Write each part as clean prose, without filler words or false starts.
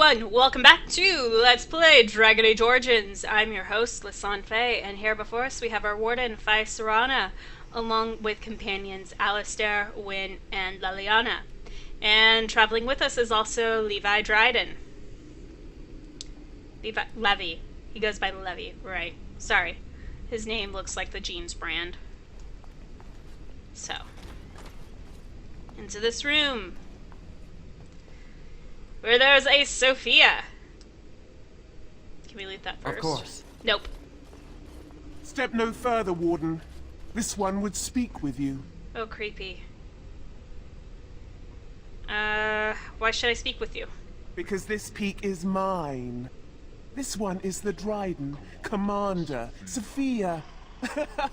everyone, welcome back to Let's Play Dragon Age Origins. I'm your host, Lisanne Faye, and here before us we have our Warden, Faye Serana, along with companions Alistair, Wynne, and Liliana. And traveling with us is also Levi Dryden. Levy. He goes by Levy, right. Sorry. His name looks like the jeans brand. So. Into this room. Where there's a Sophia. Can we leave that first? Of course. Nope. Step no further, Warden. This one would speak with you. Oh, creepy. Why should I speak with you? Because this peak is mine. This one is the Dryden, Commander, Sophia.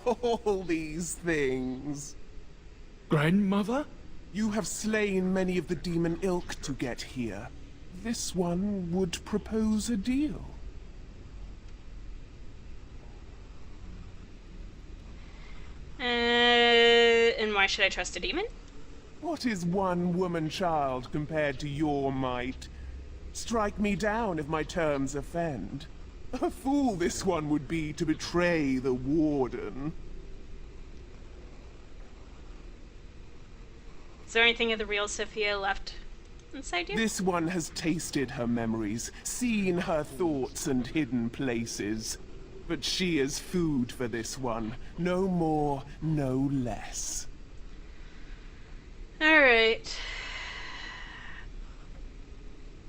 All these things. Grandmother? You have slain many of the demon ilk to get here. This one would propose a deal. And why should I trust a demon? What is one woman child compared to your might? Strike me down if my terms offend. A fool this one would be to betray the Warden. Is there anything of the real Sophia left inside you? This one has tasted her memories, seen her thoughts and hidden places. But she is food for this one. No more, no less. Alright.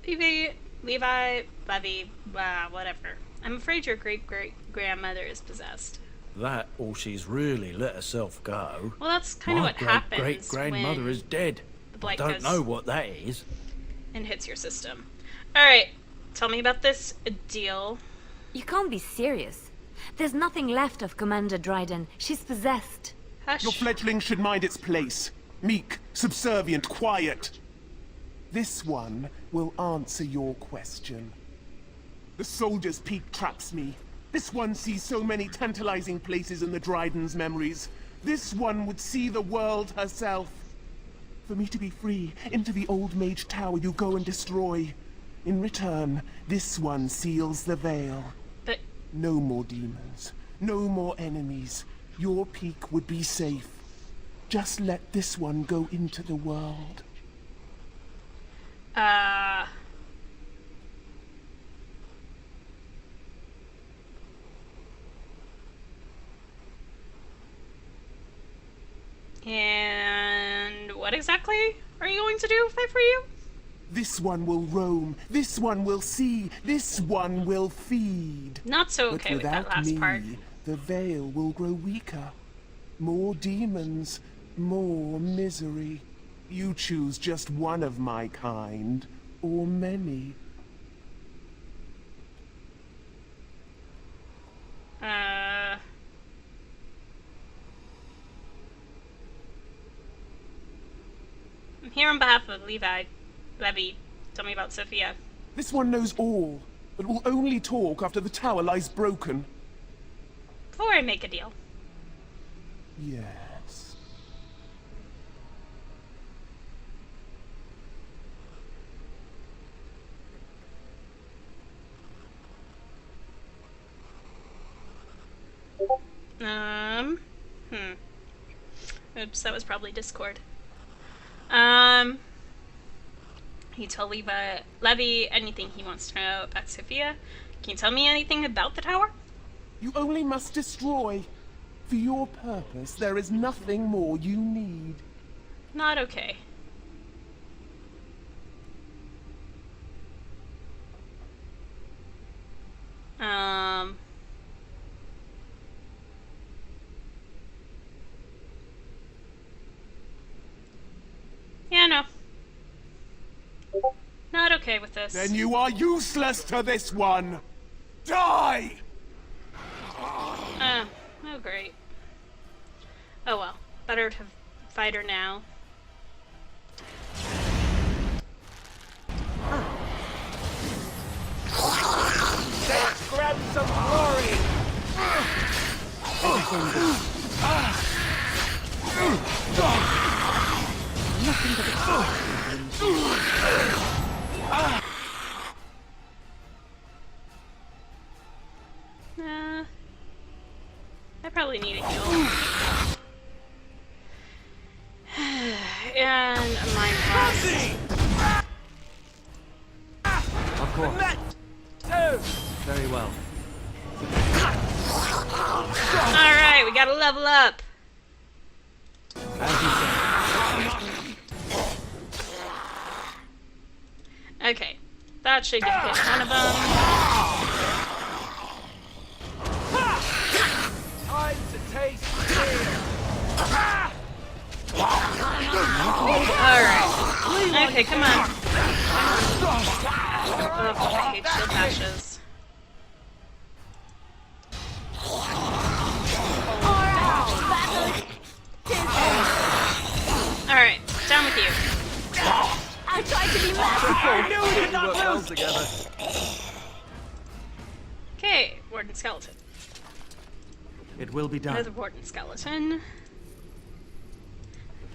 Levi, Levy, whatever. I'm afraid your great-great-grandmother is possessed. That, or she's really let herself go. Well, that's kind of what happens. My great-great-grandmother is dead. The blight I don't goes know what that is. and hits your system. Alright, tell me about this deal. You can't be serious. There's nothing left of Commander Dryden. She's possessed. Hush. Your fledgling should mind its place. Meek, subservient, quiet. This one will answer your question. The Soldier's Peak traps me. This one sees so many tantalizing places in the Dryden's memories. This one would see the world herself. For me to be free, into the Old Mage Tower you go and destroy. In return, this one seals the veil. But No more demons. No more enemies. Your peak would be safe. Just let this one go into the world. And what exactly are you going to do if I free you? This one will roam. This one will see. This one will feed. Not so But okay with that without last me, part. the veil will grow weaker. More demons, more misery. You choose just one of my kind, or many. I'm here on behalf of Levi. Levy, tell me about Sophia. This one knows all, but will only talk after the tower lies broken. Before I make a deal. Yes. Oops, that was probably Discord. Can you tell Levy anything he wants to know about Sophia? Can you tell me anything about the tower? You only must destroy. For your purpose, there is nothing more you need. Not okay. Yeah, no. Not okay with this. Then you are useless to this one! Die! Oh, great. Oh well. Better to fight her now. Let's grab some glory! I probably need a heal. And a mind blast. Of course. Very well. Alright, we gotta level up. As you say. Okay, that should get hit one of them. Time to taste Alright. Okay, come on. Ugh, I hate shield bashes. Alright, down with you. I tried to be merciful. work well together. Okay, Warden Skeleton. It will be Another done. Warden Skeleton.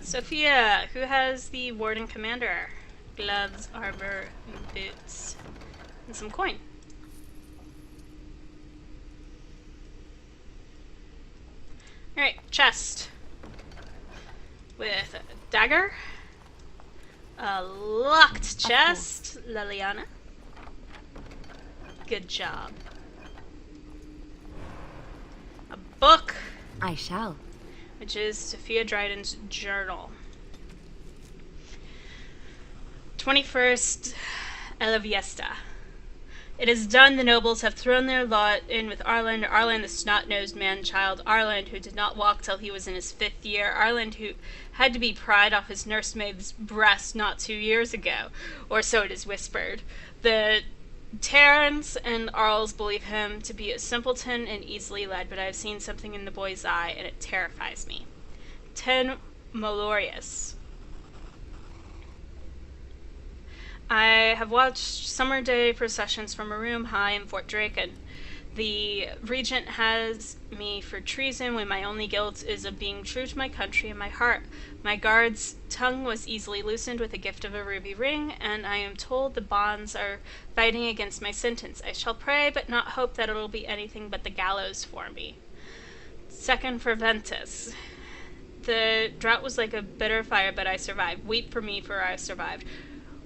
Sophia, who has the Warden Commander? Gloves, armor, boots, and some coin. Alright, chest. With a dagger. A locked chest. Liliana. Good job. A book, I shall. which is Sophia Dryden's journal. 21st Elaviesta. It is done. The nobles have thrown their lot in with Arland. Arland, the snot-nosed man-child. Arland, who did not walk till he was in his 5th year. Arland, who had to be pried off his nursemaid's breast not 2 years ago. Or so it is whispered. The Terrans and Arls believe him to be a simpleton and easily led, but I have seen something in the boy's eye, and it terrifies me. 10 Molorius. I have watched summer day processions from a room high in Fort Draken. The regent has me for treason when my only guilt is of being true to my country and my heart. My guard's tongue was easily loosened with the gift of a ruby ring, and I am told the bonds are fighting against my sentence. I shall pray, but not hope that it'll be anything but the gallows for me. Second for Ventus. The drought was like a bitter fire, but I survived. Weep for me, for I survived.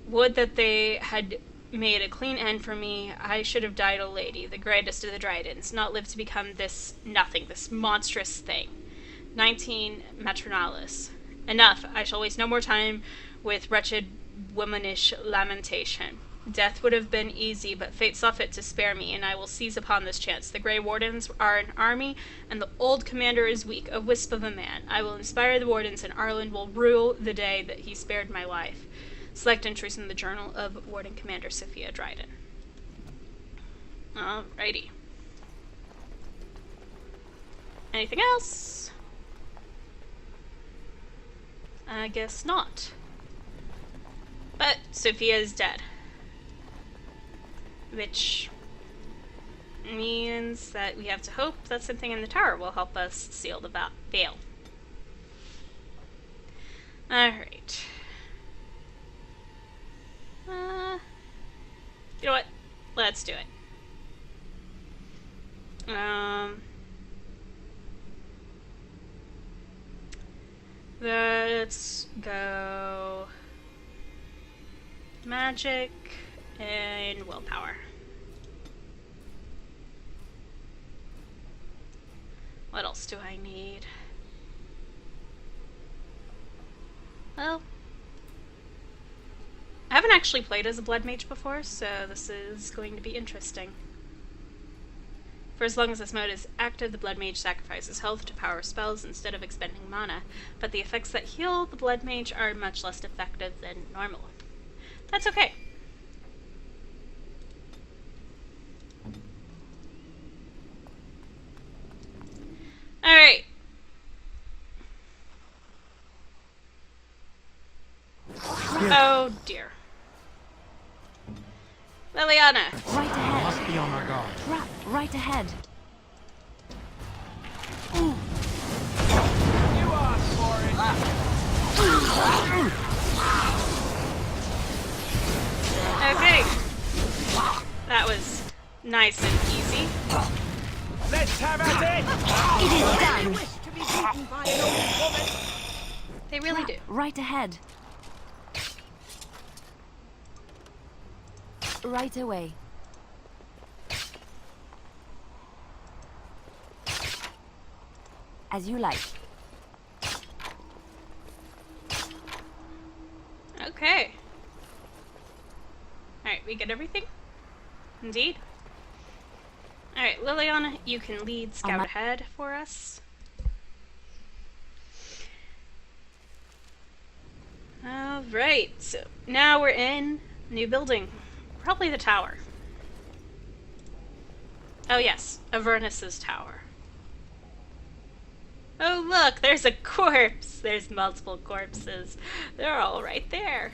Would that they had made a clean end for me. I should have died a lady, the greatest of the Dryadens, not lived to become this nothing, this monstrous thing. 19 Matronalis. Enough, I shall waste no more time with wretched womanish lamentation. Death would have been easy, but fate saw fit to spare me, and I will seize upon this chance. The Grey Wardens are an army, and the old commander is weak, a wisp of a man. I will inspire the Wardens, and Arland will rue the day that he spared my life. Select entries in the journal of Warden Commander Sophia Dryden. Alrighty. Anything else? I guess not. But Sophia is dead. Which means that we have to hope that something in the tower will help us seal the veil. Alright. You know what? Let's do it. Let's go magic and willpower. What else do I need? Well, I haven't actually played as a blood mage before, so this is going to be interesting. For as long as this mode is active, the blood mage sacrifices health to power spells instead of expending mana, but the effects that heal the blood mage are much less effective than normal. That's okay. Alright. Oh dear. Liliana. Right ahead. Must be on our guard. Trap right ahead. You asked for it. Okay. That was nice and easy. Let's have at it. It is They really do. Right ahead. Right away. As you like. Okay. Alright, we get everything? Indeed. Alright, Liliana, you can lead scout ahead for us. Alright, so now we're in new building. Probably the tower. Oh yes, Avernus's tower. Oh look, there's a corpse! There's multiple corpses. They're all right there.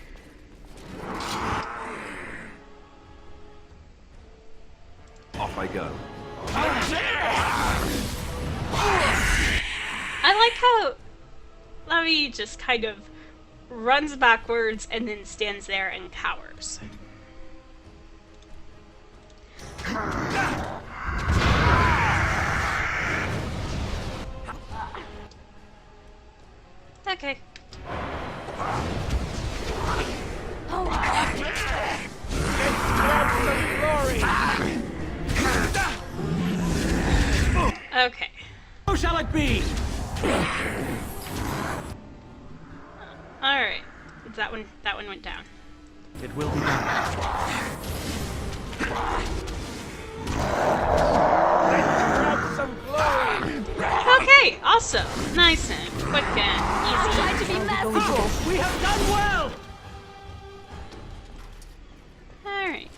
Off I go. I like how Levi just kind of runs backwards and then stands there and cowers. Okay. Okay. How shall it be? Alright. That one went down. It will be done. Some glory. Okay, awesome. Nice and quick and easy. To be merciful. Oh, we have done well. Alright.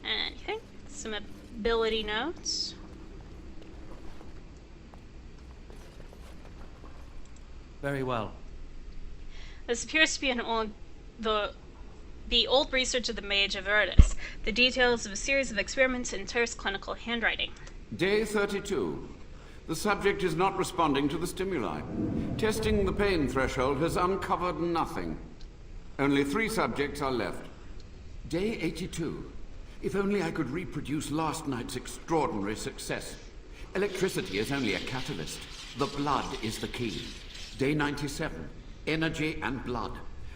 Anything? Some ability notes. Very well. This appears to be the old research of the mage Avernus, the details of a series of experiments in terse clinical handwriting. Day 32. The subject is not responding to the stimuli. Testing the pain threshold has uncovered nothing. Only 3 subjects are left. Day 82. If only I could reproduce last night's extraordinary success. Electricity is only a catalyst. The blood is the key. Day 97. Energy and blood.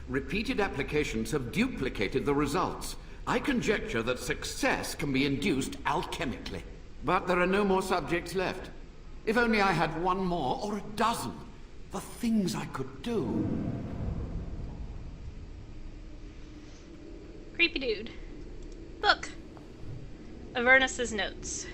Repeated applications have duplicated the results. I conjecture that success can be induced alchemically. But there are no more subjects left. If only I had 1 more, or a dozen. The things I could do. Creepy dude. Look. Avernus's notes.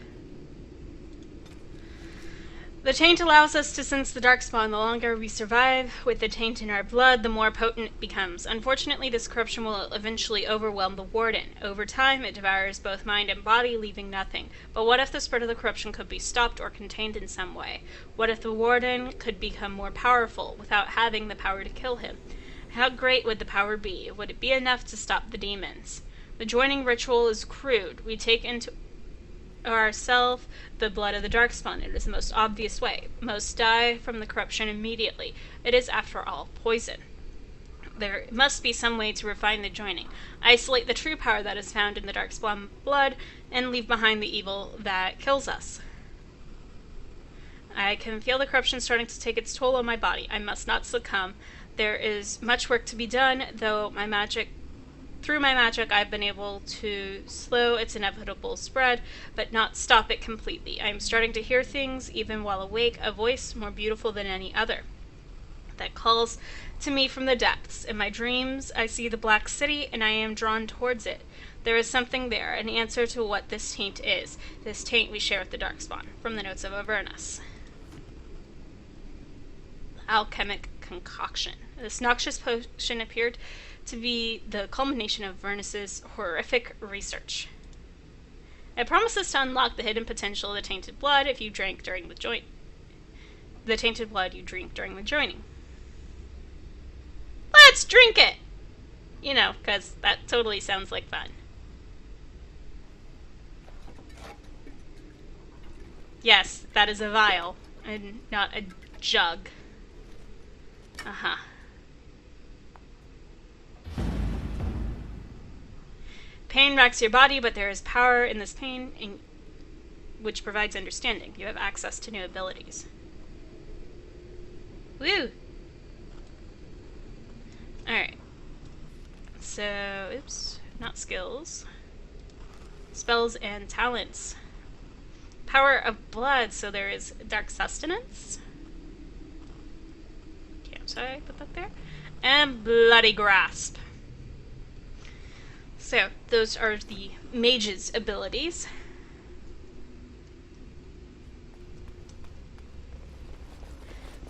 The taint allows us to sense the darkspawn. The longer we survive with the taint in our blood, the more potent it becomes. Unfortunately, this corruption will eventually overwhelm the Warden. Over time, it devours both mind and body, leaving nothing. But what if the spread of the corruption could be stopped or contained in some way? What if the Warden could become more powerful without having the power to kill him? How great would the power be? Would it be enough to stop the demons? The joining ritual is crude. We take into ourselves the blood of the darkspawn. It is the most obvious way. Most die from the corruption immediately. It is, after all, poison. There must be some way to refine the joining. Isolate the true power that is found in the darkspawn blood, and leave behind the evil that kills us. I can feel the corruption starting to take its toll on my body. I must not succumb. There is much work to be done, though through my magic, I've been able to slow its inevitable spread, but not stop it completely. I am starting to hear things, even while awake, a voice more beautiful than any other, that calls to me from the depths. In my dreams, I see the Black City, and I am drawn towards it. There is something there, an answer to what this taint is. This taint we share with the Darkspawn. From the notes of Avernus. Alchemic concoction. This noxious potion appeared to be the culmination of Avernus's horrific research. It promises to unlock the hidden potential of the tainted blood if you drank during the tainted blood you drink during the joining. Let's drink it! You know, because that totally sounds like fun. Yes, that is a vial, and not a jug. Uh-huh. Pain racks your body, but there is power in this pain which provides understanding. You have access to new abilities. Woo! Alright. So, oops, not skills. Spells and talents. Power of blood, so there is dark sustenance. Okay, I'm sorry, I put that there. And bloody grasp. So, those are the mage's abilities.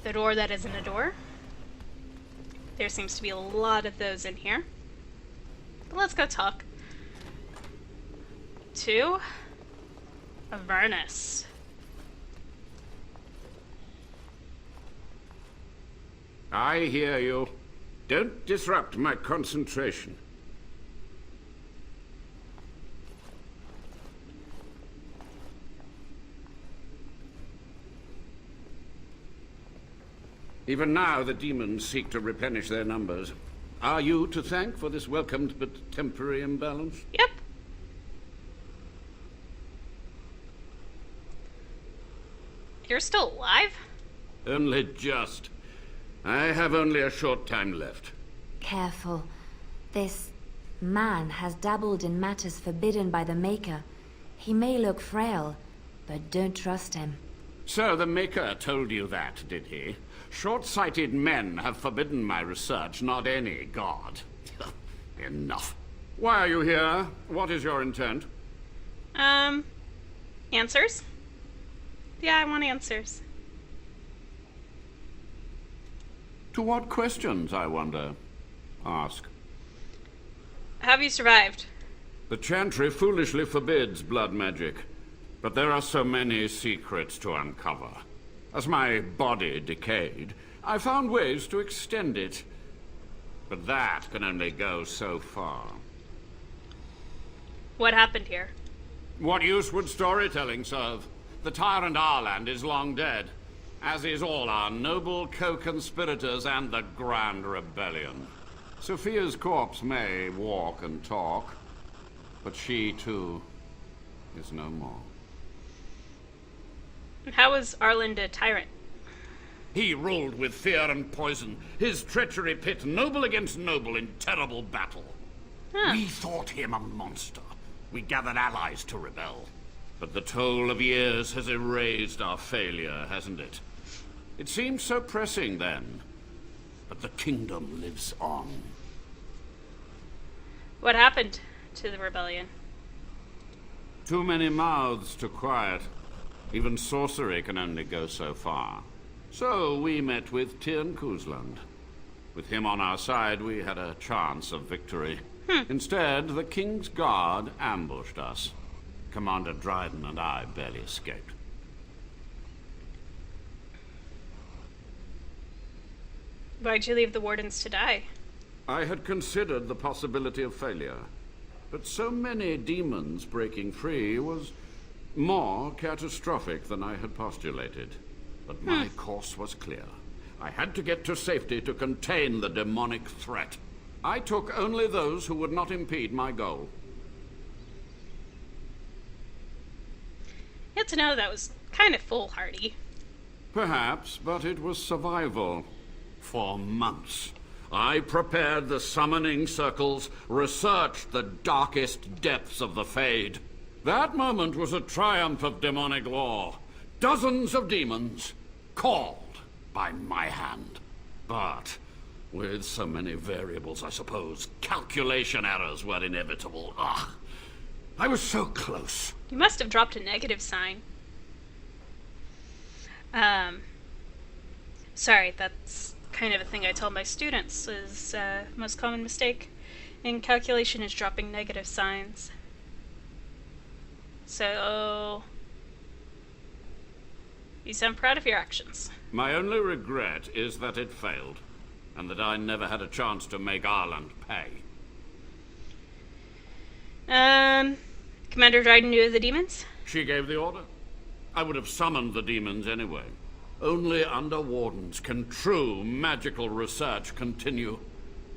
The door that isn't a door. There seems to be a lot of those in here. But let's go talk to Avernus. I hear you. Don't disrupt my concentration. Even now, the demons seek to replenish their numbers. Are you to thank for this welcomed but temporary imbalance? Yep. You're still alive? Only just. I have only a short time left. Careful. This man has dabbled in matters forbidden by the Maker. He may look frail, but don't trust him. So the Maker told you that, did he? Short-sighted men have forbidden my research, not any god. Enough. Why are you here? What is your intent? Answers? Yeah, I want answers. To what questions, I wonder? Ask. Have you survived? The Chantry foolishly forbids blood magic, but there are so many secrets to uncover. As my body decayed, I found ways to extend it. But that can only go so far. What happened here? What use would storytelling serve? The tyrant Arland is long dead, as is all our noble co-conspirators and the Grand Rebellion. Sophia's corpse may walk and talk, but she, too, is no more. How was Arland a tyrant? He ruled with fear and poison, his treachery pit noble against noble in terrible battle. Huh. We thought him a monster. We gathered allies to rebel. But the toll of years has erased our failure, hasn't it? It seemed so pressing then, but the kingdom lives on. What happened to the rebellion? Too many mouths to quiet. Even sorcery can only go so far. So we met with Tyrn Kuzland. With him on our side, we had a chance of victory. Instead, the King's Guard ambushed us. Commander Dryden and I barely escaped. Why'd you leave the Wardens to die? I had considered the possibility of failure, but so many demons breaking free was more catastrophic than I had postulated. But my course was clear. I had to get to safety to contain the demonic threat. I took only those who would not impede my goal. You had to know that was kind of foolhardy. Perhaps, but it was survival. For months, I prepared the summoning circles, researched the darkest depths of the Fade. That moment was a triumph of demonic law. Dozens of demons, called by my hand. But with so many variables, I suppose, calculation errors were inevitable. I was so close. You must have dropped a negative sign. Sorry, that's kind of a thing I tell my students, is most common mistake in calculation is dropping negative signs. So, you sound proud of your actions. My only regret is that it failed, and that I never had a chance to make Arland pay. Commander Dryden knew of the demons? She gave the order. I would have summoned the demons anyway. Only under Wardens can true magical research continue.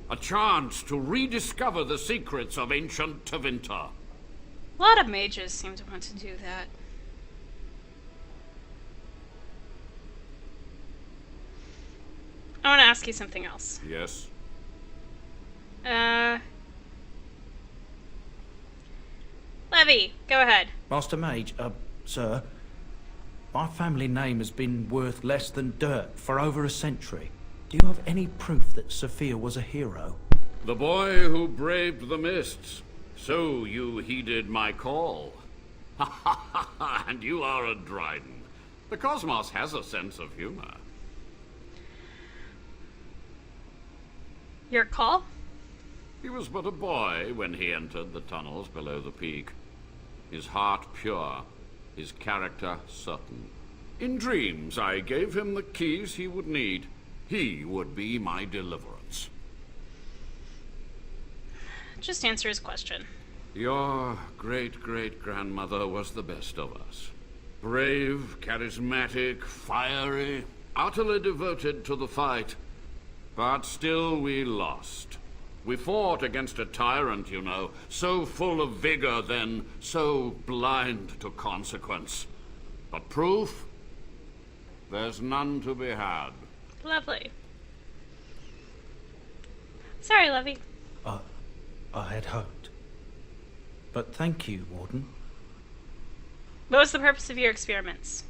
A chance to rediscover the secrets of ancient Tevinter. A lot of mages seem to want to do that. I want to ask you something else. Yes? Levy, go ahead. Master Mage, sir, my family name has been worth less than dirt for over a century. Do you have any proof that Sophia was a hero? The boy who braved the mists. So you heeded my call. Ha ha ha ha, and you are a Dryden. The cosmos has a sense of humor. Your call? He was but a boy when he entered the tunnels below the peak. His heart pure, his character certain. In dreams, I gave him the keys he would need. He would be my deliverance. Just answer his question. Your great-great-grandmother was the best of us. Brave, charismatic, fiery, utterly devoted to the fight. But still we lost. We fought against a tyrant, you know, so full of vigor then, so blind to consequence. But proof? There's none to be had. Lovely. Sorry, Levy. I had hoped. But thank you, Warden. What was the purpose of your experiments?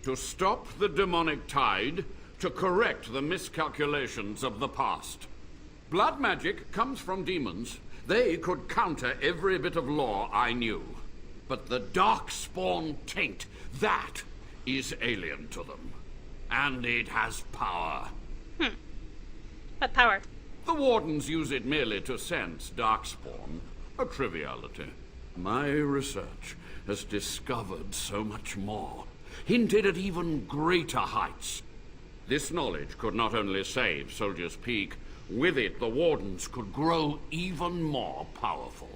To stop the demonic tide, to correct the miscalculations of the past. Blood magic comes from demons. They could counter every bit of law I knew. But the darkspawn taint, that is alien to them. And it has power. What power? The Wardens use it merely to sense darkspawn. A triviality. My research has discovered so much more. Hinted at even greater heights. This knowledge could not only save Soldier's Peak, with it the Wardens could grow even more powerful.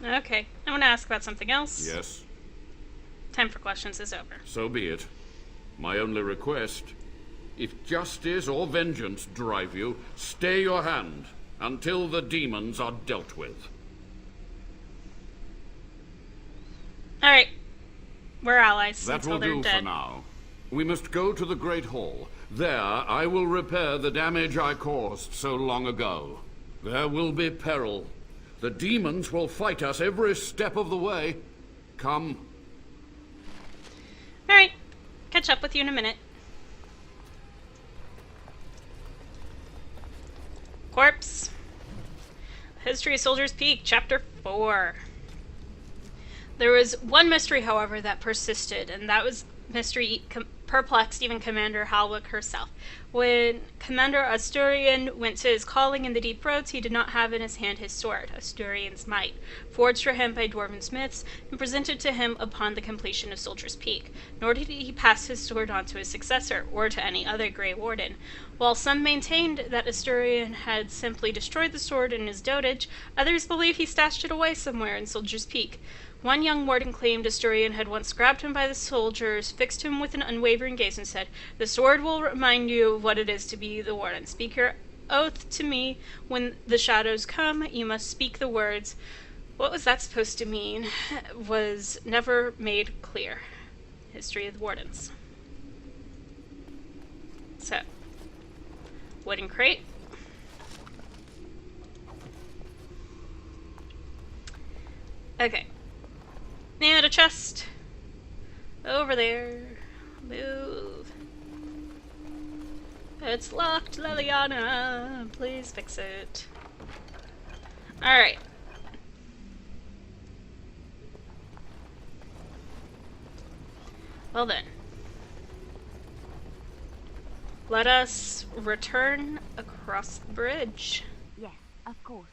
Okay, I want to ask about something else. Yes, Time for questions is over. so be it. My only request, if justice or vengeance drive you, stay your hand until the demons are dealt with. Alright. We're allies That until will they're do dead. for now. We must go to the Great Hall. There, I will repair the damage I caused so long ago. There will be peril. The demons will fight us every step of the way. Come. Alright. Catch up with you in a minute. Corpse. History of Soldier's Peak, Chapter 4. There was one mystery, however, that persisted, and that was mystery perplexed even Commander Halwick herself. When Commander Asturian went to his calling in the deep roads, he did not have in his hand his sword, Asturian's might, forged for him by dwarven smiths, and presented to him upon the completion of Soldier's Peak. Nor did he pass his sword on to his successor, or to any other Grey Warden. While some maintained that Asturian had simply destroyed the sword in his dotage, others believed he stashed it away somewhere in Soldier's Peak. One young warden claimed Asturian had once grabbed him by the shoulders, fixed him with an unwavering gaze, and said, "The sword will remind you of what it is to be the warden. Speak your oath to me when the shadows come. You must speak the words." What was that supposed to mean was never made clear. History of the Wardens. So, wooden crate. Okay. And a chest. Over there. Move. It's locked, Liliana. Please fix it. Alright. Well then. Let us return across the bridge. Yes, of course.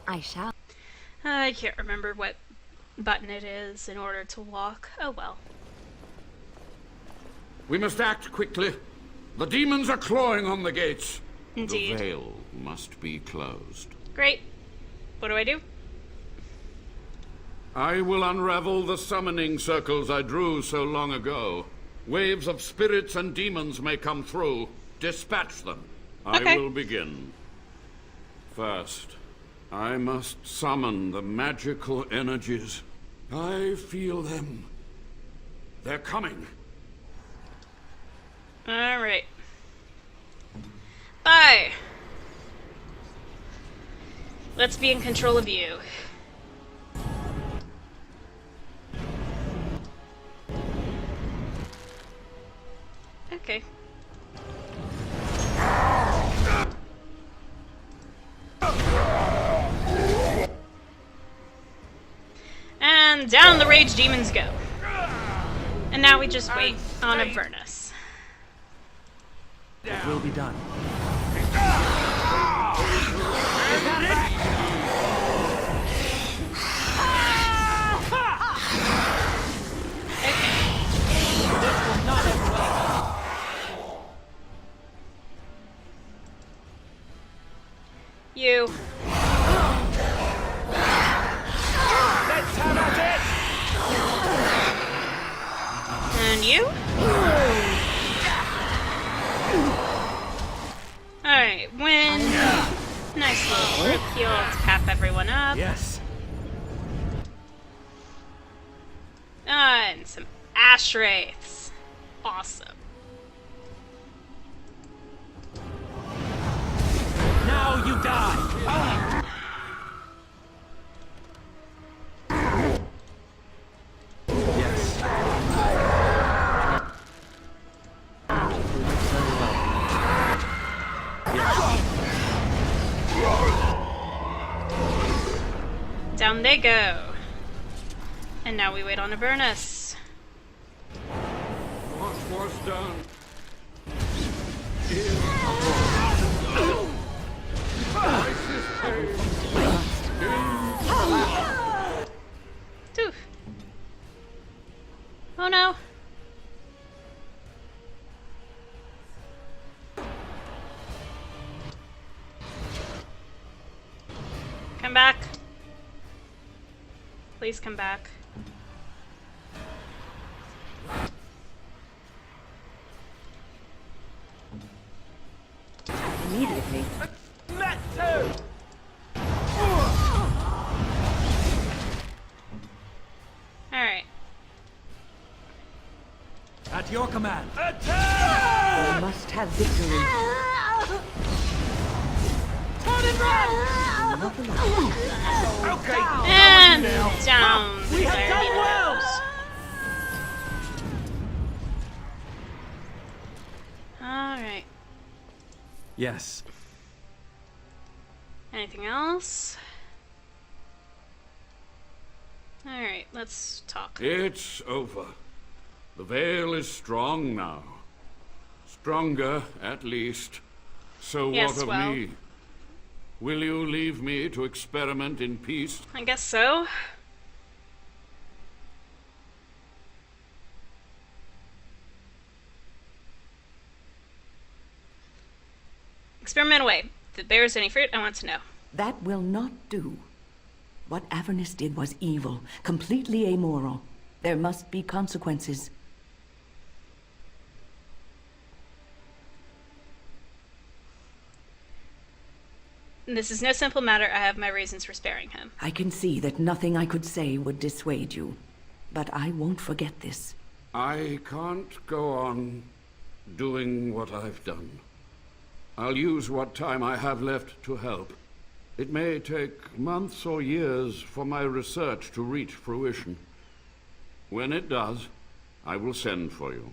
I shall. I can't remember what button it is in order to walk. Oh well. We must act quickly. The demons are clawing on the gates. Indeed. The veil must be closed. Great. What do I do? I will unravel the summoning circles I drew so long ago. Waves of spirits and demons may come through. Dispatch them. Okay. I will begin. First, I must summon the magical energies. I feel them. They're coming. Alright. Bye! Let's be in control of you. Okay. And down the rage demons go. And now we just wait on Avernus. It will be done. You. Let's have at it! And you? Alright, win. Nice little group heal to cap everyone up. Yes. And some ash wraiths. Awesome. Now you die. Yes. Down they go. And now we wait on Avernus. What was done is Oof. Oh no. Come back. Please come back. Immediately. That too! Alright. At your command. We must have victory. Not allowed. Okay, And down the we have entire done well! Alright. Yes. Anything else? Alright, let's talk. It's over. The veil is strong now. Stronger, at least. So Yes, what of well. me? Will you leave me to experiment in peace? I guess so. Experiment away. If it bears any fruit, I want to know. That will not do. What Avernus did was evil, completely amoral. There must be consequences. This is no simple matter. I have my reasons for sparing him. I can see that nothing I could say would dissuade you. But I won't forget this. I can't go on doing what I've done. I'll use what time I have left to help. It may take months or years for my research to reach fruition. When it does, I will send for you.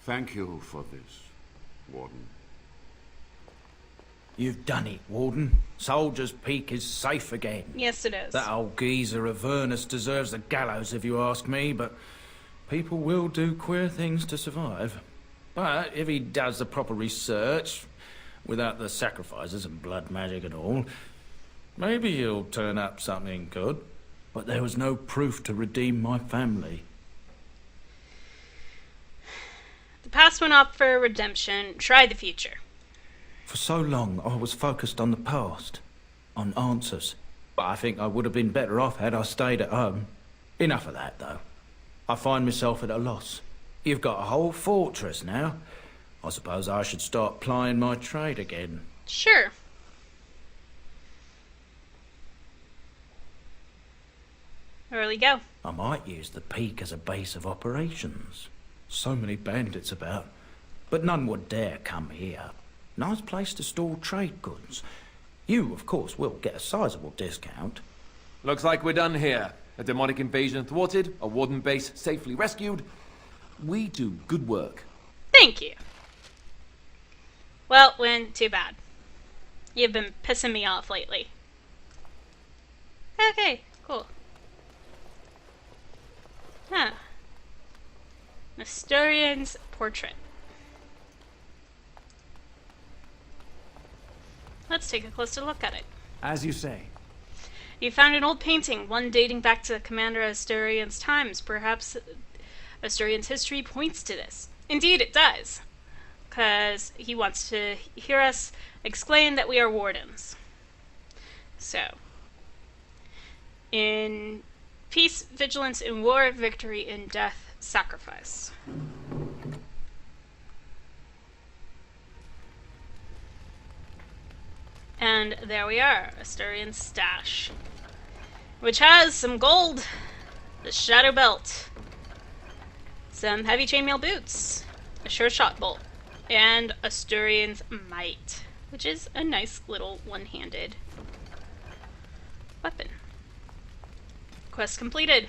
Thank you for this, Warden. You've done it, Warden. Soldier's Peak is safe again. Yes, it is. That old geezer Avernus deserves the gallows if you ask me, but people will do queer things to survive. But if he does the proper research, without the sacrifices and blood magic and all, maybe he'll turn up something good. But there was no proof to redeem my family. The past went off for redemption. Try the future. For so long, I was focused on the past, on answers. But I think I would have been better off had I stayed at home. Enough of that, though. I find myself at a loss. You've got a whole fortress now. I suppose I should start plying my trade again. Sure. Where will you go? I might use the peak as a base of operations. So many bandits about. But none would dare come here. Nice place to store trade goods. You, of course, will get a sizable discount. Looks like we're done here. A demonic invasion thwarted, a warden base safely rescued. We do good work. Thank you. Well, Wynn, too bad. You've been pissing me off lately. Okay, cool. Huh. Nestorian's portrait. Let's take a closer look at it. As you say. You found an old painting, one dating back to Commander Asturian's times. Perhaps Asturian's history points to this. Indeed, it does. Because he wants to hear us explain that we are Wardens. So, in peace, vigilance; in war, victory; in death, sacrifice. And there we are, Asturian's stash. Which has some gold, the shadow belt, some heavy chainmail boots, a sure shot bolt, and Asturian's might, which is a nice little one-handed weapon. Quest completed.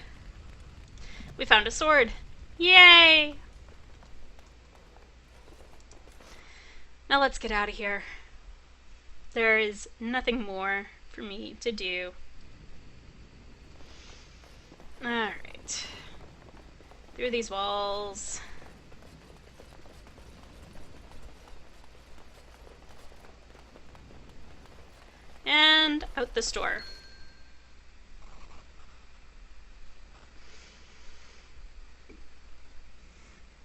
We found a sword. Yay! Now let's get out of here. There is nothing more for me to do. Alright. Through these walls. And out the store.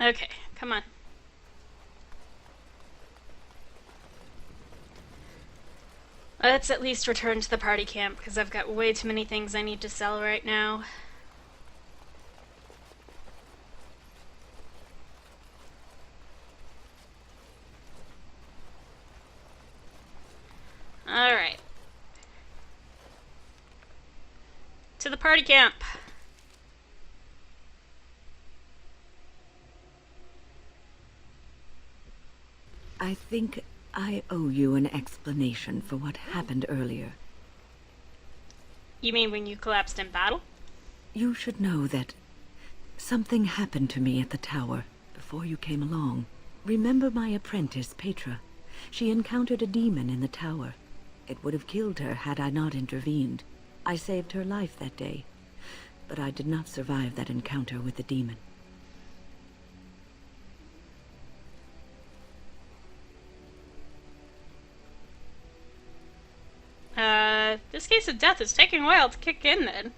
Okay, come on. Let's at least return to the party camp, because I've got way too many things I need to sell right now. Alright. To the party camp. I think I owe you an explanation for what happened earlier. You mean when you collapsed in battle? You should know that something happened to me at the tower before you came along. Remember my apprentice, Petra? She encountered a demon in the tower. It would have killed her had I not intervened. I saved her life that day, but I did not survive that encounter with the demon. This case of death is taking a while to kick in then.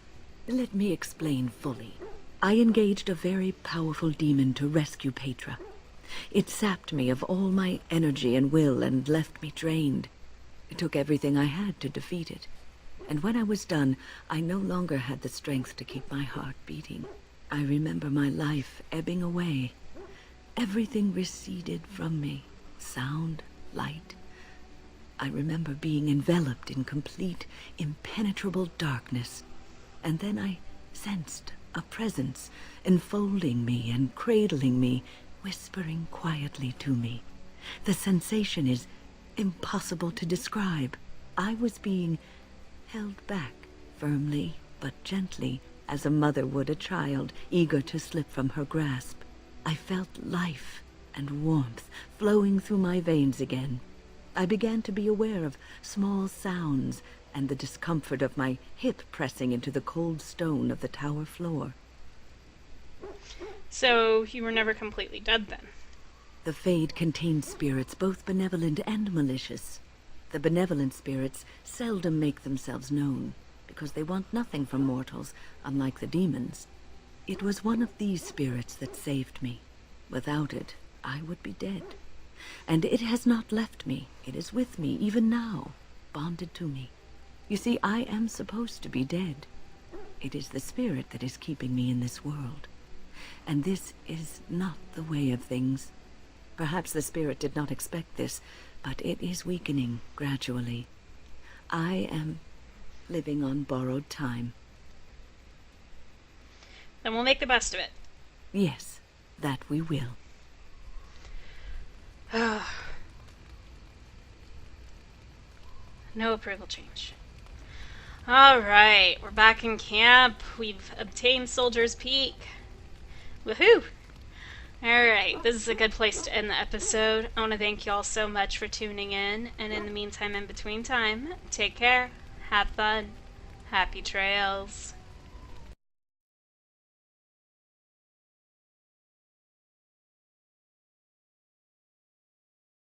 Let me explain fully. I engaged a very powerful demon to rescue Petra. It sapped me of all my energy and will and left me drained. It took everything I had to defeat it. And when I was done, I no longer had the strength to keep my heart beating. I remember my life ebbing away. Everything receded from me. Sound, light. I remember being enveloped in complete, impenetrable darkness. And then I sensed a presence enfolding me and cradling me, whispering quietly to me. The sensation is impossible to describe. I was being held back, firmly but gently, as a mother would a child, eager to slip from her grasp. I felt life and warmth flowing through my veins again. I began to be aware of small sounds and the discomfort of my hip pressing into the cold stone of the tower floor. So you were never completely dead then? The Fade contains spirits both benevolent and malicious. The benevolent spirits seldom make themselves known, because they want nothing from mortals, unlike the demons. It was one of these spirits that saved me. Without it, I would be dead. And it has not left me. It is with me even now, bonded to me. You see, I am supposed to be dead. It is the spirit that is keeping me in this world. And this is not the way of things. Perhaps the spirit did not expect this, but it is weakening gradually. I am living on borrowed time. Then we'll make the best of it. Yes, that we will. No approval change. Alright, we're back in camp. We've obtained Soldier's Peak. Woohoo! Alright, this is a good place to end the episode. I want to thank you all so much for tuning in. And in the meantime, in between time, take care, have fun, happy trails.